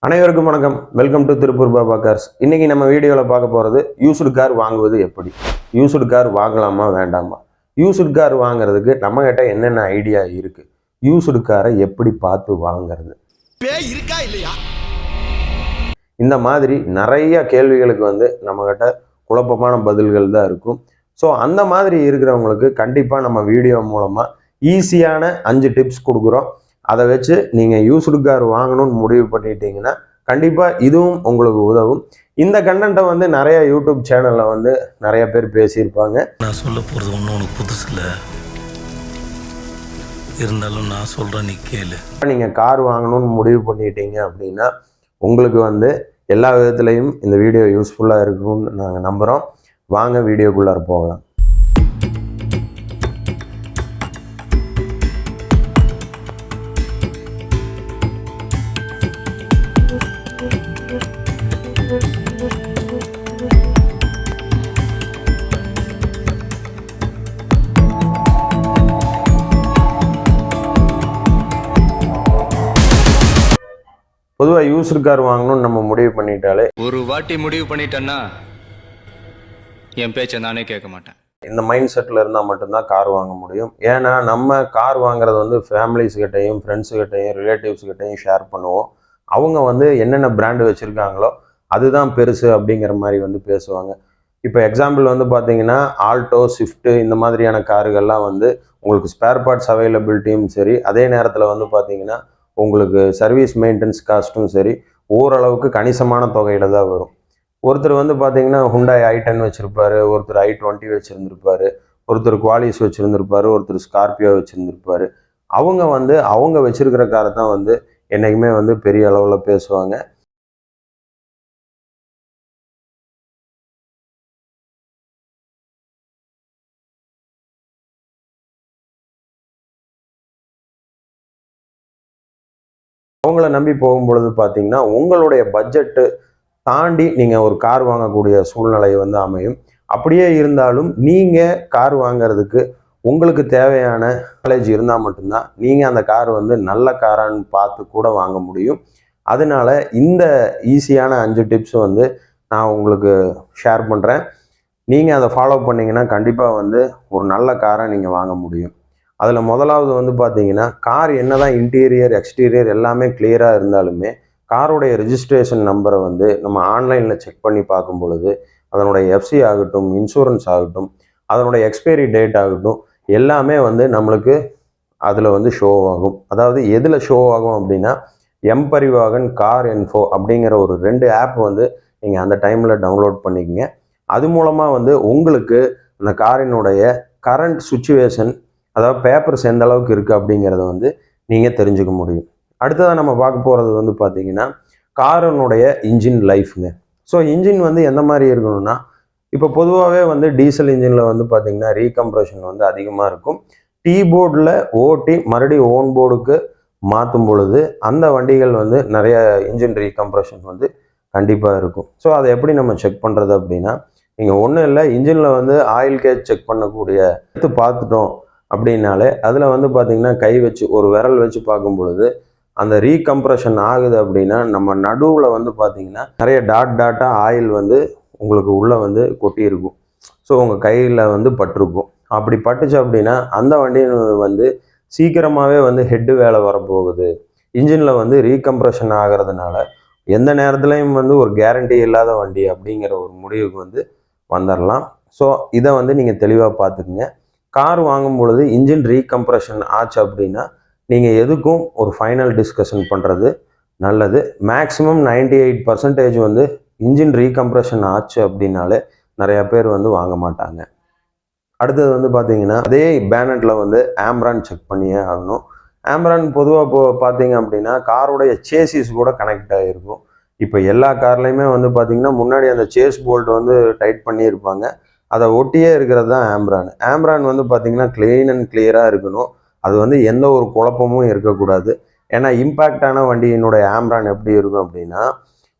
அனைவருக்கும் வணக்கம். Welcome to Tiruppur Baba cars. இன்னைக்கு நம்ம வீடியோவில் பார்க்க போகிறது யூஸ்டு கார் வாங்குவது எப்படி, யூஸ்டு கார் வாங்கலாமா வேண்டாமா, யூஸ்டு கார் வாங்குறதுக்கு நம்ம கிட்ட என்னென்ன ஐடியா இருக்கு, யூஸ்டு காரை எப்படி பார்த்து வாங்குறது, இருக்கா இல்லையா, இந்த மாதிரி நிறைய கேள்விகளுக்கு நம்ம கிட்ட குழப்பமான பதில்கள் தான் இருக்கும். ஸோ அந்த மாதிரி இருக்கிறவங்களுக்கு கண்டிப்பாக நம்ம வீடியோ மூலமாக ஈஸியான 5 டிப்ஸ் கொடுக்குறோம். அதை வச்சு நீங்கள் யூஸ்டு கார் வாங்கணும்னு முடிவு பண்ணிட்டீங்கன்னா கண்டிப்பாக இதுவும் உங்களுக்கு உதவும். இந்த கண்டென்ட்டை நிறைய யூடியூப் சேனலில் நிறைய பேர் பேசியிருப்பாங்க. நான் சொல்ல போகிறது ஒன்றும் உனக்கு புதுசு இல்லை, இருந்தாலும் நான் சொல்கிறேன் நீ கேளு. நீங்கள் கார் வாங்கணும்னு முடிவு பண்ணிட்டீங்க அப்படின்னா உங்களுக்கு எல்லா விதத்துலையும் இந்த வீடியோ யூஸ்ஃபுல்லாக இருக்கும்னு நாங்கள் நம்புகிறோம். வாங்க வீடியோக்குள்ளார போகலாம். பொதுவாக யூஸ்டு கார் வாங்கணும்னு நம்ம முடிவு பண்ணிட்டாலே, ஒரு வாட்டி முடிவு பண்ணிட்டேன்னா என் பேச்சை நானே கேட்க மாட்டேன். இந்த மைண்ட் செட்டில் இருந்தால் மட்டும்தான் கார் வாங்க முடியும். ஏன்னா நம்ம கார் வாங்குறது ஃபேமிலிஸ் கிட்டையும் ஃப்ரெண்ட்ஸுக்கிட்டையும் ரிலேட்டிவ்ஸ்கிட்டையும் ஷேர் பண்ணுவோம். அவங்க என்னென்ன பிராண்டு வச்சுருக்காங்களோ அதுதான் பெருசு அப்படிங்கிற மாதிரி பேசுவாங்க. இப்போ எக்ஸாம்பிள் பார்த்தீங்கன்னா ஆல்டோ, ஸ்விஃப்ட்டு இந்த மாதிரியான காருகள்லாம் உங்களுக்கு ஸ்பேர் பார்ட்ஸ் அவைலபிலிட்டியும் சரி, அதே நேரத்தில் பார்த்தீங்கன்னா உங்களுக்கு சர்வீஸ் மெயின்டெனன்ஸ் காஸ்ட்டும் சரி ஓரளவுக்கு கணிசமான தொகையில் தான் வரும். ஒருத்தர் பார்த்தீங்கன்னா ஹுண்டாய் i10 வச்சுருப்பாரு, ஒருத்தர் i20 வச்சுருந்துருப்பாரு, ஒருத்தர் குவாலிஸ் வச்சுருந்துருப்பாரு, ஒருத்தர் ஸ்கார்பியோ வச்சுருந்துருப்பாரு. அவங்க வச்சுருக்கிற காரை தான் என்றைக்குமே பெரிய அளவில் பேசுவாங்க. அவங்கள நம்பி போகும்பொழுது பார்த்தீங்கன்னா உங்களுடைய பட்ஜெட்டு தாண்டி நீங்கள் ஒரு கார் வாங்கக்கூடிய சூழ்நிலை அமையும். அப்படியே இருந்தாலும் நீங்கள் கார் வாங்கிறதுக்கு உங்களுக்கு தேவையான நாலேஜ் இருந்தால் மட்டும்தான் நீங்கள் அந்த கார் நல்ல காரான்னு பார்த்து கூட வாங்க முடியும். அதனால இந்த ஈஸியான 5 டிப்ஸ் நான் உங்களுக்கு ஷேர் பண்ணுறேன். நீங்கள் அதை ஃபாலோ பண்ணிங்கன்னா கண்டிப்பாக ஒரு நல்ல காரை நீங்கள் வாங்க முடியும். அதில் முதலாவது பார்த்தீங்கன்னா கார் என்னதான் இன்டீரியர் எக்ஸ்டீரியர் எல்லாமே கிளியராக இருந்தாலுமே காரோடைய ரெஜிஸ்ட்ரேஷன் நம்பரை நம்ம ஆன்லைனில் செக் பண்ணி பார்க்கும் பொழுது அதனுடைய எஃப்சி ஆகட்டும், இன்சூரன்ஸ் ஆகட்டும், அதனுடைய எக்ஸ்பைரி டேட் ஆகட்டும் எல்லாமே நம்மளுக்கு அதில் ஷோ ஆகும். அதாவது எதில் ஷோ ஆகும் அப்படின்னா எம்பரிவாகன் கார் இன்ஃபோ அப்படிங்கிற ஒரு 2 ஆப் நீங்கள் அந்த டைமில் டவுன்லோட் பண்ணிக்கங்க. அது மூலமாக உங்களுக்கு அந்த காரினுடைய கரண்ட் சுச்சுவேஷன், அதாவது பேப்பர்ஸ் எந்த அளவுக்கு இருக்குது அப்படிங்கிறத நீங்கள் தெரிஞ்சுக்க முடியும். அடுத்ததாக நம்ம பார்க்க போகிறது பார்த்தீங்கன்னா காரினுடைய இன்ஜின் லைஃப்ங்க. ஸோ இன்ஜின் எந்த மாதிரி இருக்கணும்னா, இப்போ பொதுவாகவே டீசல் இன்ஜினில் பார்த்தீங்கன்னா ரீகம்ப்ரெஷன் அதிகமாக இருக்கும். டீ போர்டில் ஓட்டி மறுபடியும் ஓன் போர்டுக்கு மாற்றும் பொழுது அந்த வண்டிகள் நிறைய இன்ஜின் ரீகம்ப்ரெஷன் கண்டிப்பாக இருக்கும். ஸோ அதை எப்படி நம்ம செக் பண்ணுறது அப்படின்னா, நீங்கள் ஒன்றும் இல்லை, இன்ஜினில் ஆயில் கேஜ் செக் பண்ணக்கூடிய எடுத்து பார்த்துட்டோம் அப்படின்னாலே அதில் பார்த்தீங்கன்னா கை வச்சு ஒரு விரல் வச்சு பார்க்கும் பொழுது அந்த ரீகம்ப்ரெஷன் ஆகுது அப்படின்னா நம்ம நடுவில் பார்த்தீங்கன்னா நிறைய டாட்டாக ஆயில் உங்களுக்கு உள்ளே கொட்டியிருக்கும். ஸோ உங்கள் கையில் பட்டிருக்கும். அப்படி பட்டுச்சு அப்படின்னா அந்த வண்டி சீக்கிரமாகவே ஹெட்டு வேலை வரப்போகுது. இன்ஜினில் ரீகம்ப்ரெஷன் ஆகிறதுனால எந்த நேரத்துலையும் ஒரு கேரண்டி இல்லாத வண்டி அப்படிங்கிற ஒரு முடிவுக்கு வந்துடலாம். ஸோ இதை நீங்கள் தெளிவாக பார்த்துக்குங்க. கார் வாங்கும் பொழுது இன்ஜின் ரீகம்ப்ரெஷன் ஆச்சு அப்படின்னா நீங்கள் எதுக்கும் ஒரு ஃபைனல் டிஸ்கஷன் பண்ணுறது நல்லது. மேக்ஸிமம் 98% இன்ஜின் ரீகம்ப்ரெஷன் ஆச்சு அப்படின்னாலே நிறையா பேர் வாங்க மாட்டாங்க. அடுத்தது பார்த்தீங்கன்னா அதே பேனட்டில் ஆம்ரான் செக் பண்ணியே ஆகணும். ஆம்ரான் பொதுவாக பார்த்தீங்க அப்படின்னா காரோடைய சேசிஸ் கூட கனெக்ட் ஆகிருக்கும். இப்போ எல்லா கார்லையுமே பார்த்தீங்கன்னா முன்னாடி அந்த சேஸ் போல்ட் டைட் பண்ணியிருப்பாங்க. அதை ஒட்டியே இருக்கிறது தான் ஆம்ரான். ஆம்ரான் பார்த்தீங்கன்னா கிளீன் அண்ட் கிளியராக இருக்கணும். அது எந்த ஒரு குழப்பமும் இருக்கக்கூடாது. ஏன்னா இம்பேக்டான வண்டியினுடைய ஆம்ரான் எப்படி இருக்கும் அப்படின்னா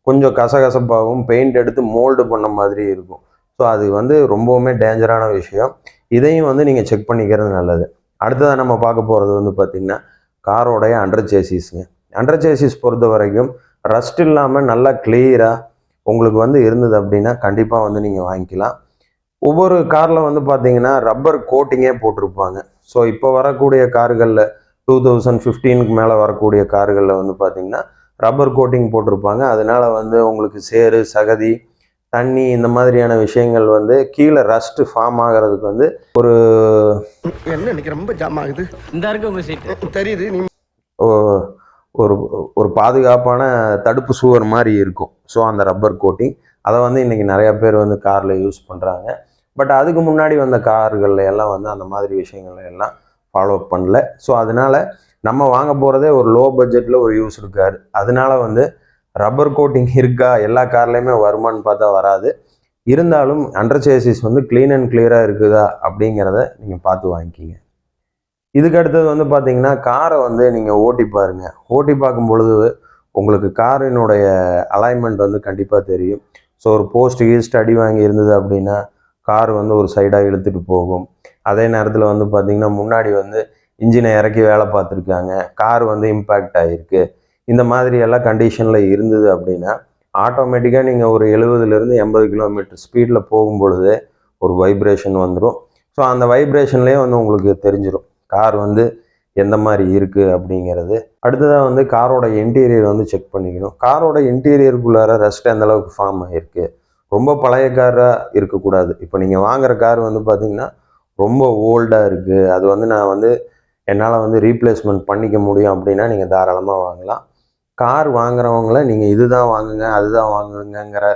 கொஞ்சம் கசகசப்பாகவும் பெயிண்ட் எடுத்து மோல்டு பண்ண மாதிரி இருக்கும். ஸோ அது ரொம்பவுமே டேஞ்சரான விஷயம். இதையும் நீங்கள் செக் பண்ணிக்கிறது நல்லது. அடுத்ததாக நம்ம பார்க்க போகிறது பார்த்தீங்கன்னா காரோடைய அண்டர் சேசிஸ்ங்க. அண்டர் சேசிஸ் பொறுத்த வரைக்கும் ரஸ்ட் இல்லாமல் நல்லா கிளியராக உங்களுக்கு வந்து இருந்தது அப்படின்னா கண்டிப்பாக வந்து நீங்கள் வாங்கிக்கலாம். ஒவ்வொரு காரில் வந்து பார்த்தீங்கன்னா ரப்பர் கோட்டிங்கே போட்டிருப்பாங்க. ஸோ இப்போ வரக்கூடிய கார்களில் 2015க்கு மேலே வரக்கூடிய கார்களில் வந்து பார்த்தீங்கன்னா ரப்பர் கோட்டிங் போட்டிருப்பாங்க. அதனால வந்து உங்களுக்கு சேறு, சகதி, தண்ணி இந்த மாதிரியான விஷயங்கள் வந்து கீழே ரஸ்ட் ஃபார்ம் ஆகிறதுக்கு வந்து ஒரு என்ன இன்னைக்கு ரொம்ப ஜாம் ஆகுது. இந்த இருக்கு உங்க சீட்டு தெரியுது நீ ஒரு ஒரு பாதுகாப்பான தடுப்பு சுவர் மாதிரி இருக்கும். ஸோ அந்த ரப்பர் கோட்டிங் அதை வந்து இன்றைக்கி நிறையா பேர் வந்து காரில் யூஸ் பண்ணுறாங்க. பட் அதுக்கு முன்னாடி வந்த கார்கள்ல எல்லாம் வந்து அந்த மாதிரி விஷயங்கள்ல எல்லாம் ஃபாலோ பண்ணல. ஸோ அதனால் நம்ம வாங்க போகிறதே ஒரு லோ பட்ஜெட்டில் ஒரு யூஸ் இருக்கார். அதனால வந்து ரப்பர் கோட்டிங் இருக்கா எல்லா கார்லேயுமே வருமானு பார்த்தா வராது. இருந்தாலும் அண்டர் சேசிஸ் வந்து க்ளீன் அண்ட் கிளியராக இருக்குதா அப்படிங்கிறத நீங்கள் பார்த்து வாங்கிக்கிங்க. இதுக்கு அடுத்தது வந்து பார்த்தீங்கன்னா காரை வந்து நீங்கள் ஓட்டி பாருங்கள். ஓட்டி பார்க்கும் பொழுது உங்களுக்கு காரினுடைய அலைன்மெண்ட் வந்து கண்டிப்பாக தெரியும். ஸோ ஒரு போஸ்ட் கீஸ்ட் அடி வாங்கி இருந்தது அப்படின்னா கார் வந்து ஒரு சைடாக இழுத்துட்டு போகும். அதே நேரத்தில் வந்து பார்த்திங்கன்னா முன்னாடி வந்து இன்ஜினை இறக்கி வேலை பார்த்துருக்காங்க, கார் வந்து இம்பேக்ட் ஆகிருக்கு. இந்த மாதிரி எல்லாம் கண்டிஷனில் இருந்தது அப்படின்னா ஆட்டோமேட்டிக்காக நீங்கள் ஒரு 70லேருந்து 80 கிலோமீட்டர் ஸ்பீடில் போகும் பொழுது ஒரு வைப்ரேஷன் வந்துடும். ஸோ அந்த வைப்ரேஷன்லேயே வந்து உங்களுக்கு தெரிஞ்சிடும் கார் வந்து எந்த மாதிரி இருக்குது அப்படிங்கிறது. அடுத்ததாக வந்து காரோட இன்டீரியர் வந்து செக் பண்ணிக்கணும். காரோட இன்டீரியருக்குள்ளார ரஸ்ட் எந்த அளவுக்கு ஃபார்ம் ஆகிருக்கு. ரொம்ப பழைய காராக இருக்கக்கூடாது. இப்போ நீங்கள் வாங்குகிற கார் வந்து பார்த்திங்கன்னா ரொம்ப ஓல்டாக இருக்குது, அது வந்து நான் வந்து என்னால் வந்து ரீப்ளேஸ்மெண்ட் பண்ணிக்க முடியும் அப்படின்னா நீங்கள் தாராளமாக வாங்கலாம். கார் வாங்குறவங்கள நீங்கள் இதுதான் வாங்குங்க அதுதான் வாங்குங்கங்கிற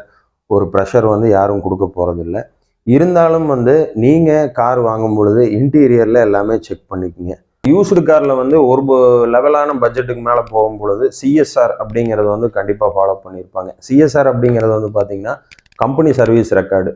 ஒரு ப்ரெஷர் வந்து யாரும் கொடுக்க போகிறதில்ல. இருந்தாலும் வந்து நீங்கள் கார் வாங்கும் பொழுது இன்டீரியரில் எல்லாமே செக் பண்ணிக்கோங்க. யூஸ்டு காரில் வந்து ஒரு லெவலான பட்ஜெட்டுக்கு மேலே போகும் பொழுது சிஎஸ்ஆர் அப்படிங்கிறது வந்து கண்டிப்பாக ஃபாலோ பண்ணியிருப்பாங்க. சிஎஸ்ஆர் அப்படிங்கிறது வந்து பார்த்திங்கன்னா கம்பெனி சர்வீஸ் ரெக்கார்டு.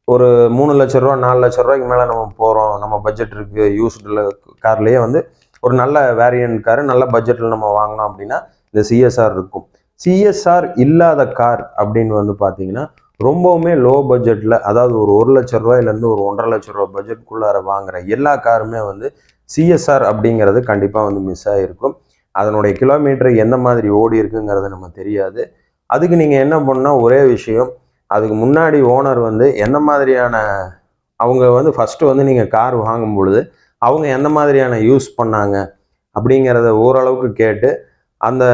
ஒரு 3 லட்ச ரூபா 4 லட்ச ரூபாய்க்கு மேலே நம்ம போகிறோம், நம்ம பட்ஜெட் இருக்குது, யூஸ்டில் கார்லேயே வந்து ஒரு நல்ல வேரியன்ட் கார் நல்ல பட்ஜெட்டில் நம்ம வாங்கினோம் அப்படின்னா இந்த சிஎஸ்ஆர் இருக்கும். சிஎஸ்ஆர் இல்லாத கார் அப்படின்னு வந்து பார்த்தீங்கன்னா ரொம்பவுமே லோ பட்ஜெட்டில், அதாவது ஒரு 1 லட்ச ரூபாயிலேருந்து ஒரு 1.5 லட்ச ரூபா பட்ஜெட்குள்ளார வாங்குகிற எல்லா காருமே வந்து சிஎஸ்ஆர் அப்படிங்கிறது கண்டிப்பாக வந்து மிஸ் ஆகிருக்கும். அதனுடைய கிலோமீட்டர் எந்த மாதிரி ஓடி இருக்குங்கிறது நம்ம தெரியாது. அதுக்கு நீங்கள் என்ன பண்ணால் ஒரே விஷயம், அதுக்கு முன்னாடி ஓனர் வந்து எந்த மாதிரியான அவங்க வந்து ஃபஸ்ட்டு வந்து நீங்கள் கார் வாங்கும் பொழுது அவங்க எந்த மாதிரியான யூஸ் பண்ணாங்க அப்படிங்கிறத ஓரளவுக்கு கேட்டு அந்த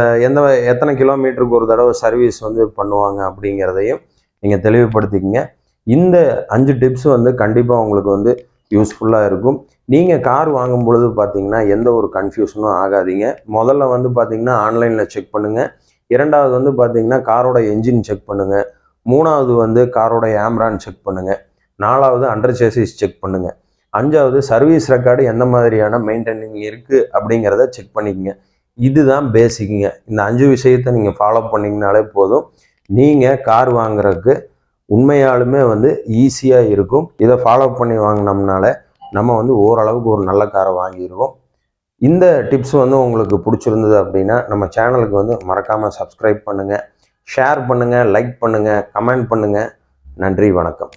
எத்தனை கிலோமீட்டருக்கு ஒரு தடவை சர்வீஸ் வந்து பண்ணுவாங்க அப்படிங்கிறதையும் நீங்கள் தெளிவுபடுத்திக்கிங்க. இந்த 5 டிப்ஸ் வந்து கண்டிப்பாக உங்களுக்கு வந்து யூஸ்ஃபுல்லாக இருக்கும். நீங்கள் கார் வாங்கும் பொழுது பார்த்தீங்கன்னா எந்த ஒரு கன்ஃபியூஷனும் ஆகாதீங்க. முதல்ல வந்து பார்த்தீங்கன்னா ஆன்லைனில் செக் பண்ணுங்கள். 2வது வந்து பார்த்தீங்கன்னா காரோட என்ஜின் செக் பண்ணுங்கள். 3வது வந்து காரோட ஆம்ரான் செக் பண்ணுங்கள். 4வது அண்டர் சேசிஸ் செக் பண்ணுங்கள். 5வது சர்வீஸ் ரெக்கார்டு எந்த மாதிரியான மெயின்டெனிங் இருக்குது அப்படிங்கிறத செக் பண்ணிக்கங்க. இதுதான் பேசிக்குங்க. இந்த 5 விஷயத்தை நீங்கள் ஃபாலோ பண்ணிங்கனாலே போதும். நீங்கள் கார் வாங்குறதுக்கு உண்மையாலுமே வந்து ஈஸியாக இருக்கும். இதை ஃபாலோ பண்ணி வாங்கினோம்னால நம்ம வந்து ஓரளவுக்கு ஒரு நல்ல காரை வாங்கிடுவோம். இந்த டிப்ஸ் வந்து உங்களுக்கு பிடிச்சிருந்தது அப்படின்னா நம்ம சேனலுக்கு வந்து மறக்காமல் சப்ஸ்கிரைப் பண்ணுங்கள், ஷேர் பண்ணுங்கள், லைக் பண்ணுங்கள், கமெண்ட் பண்ணுங்கள். நன்றி, வணக்கம்.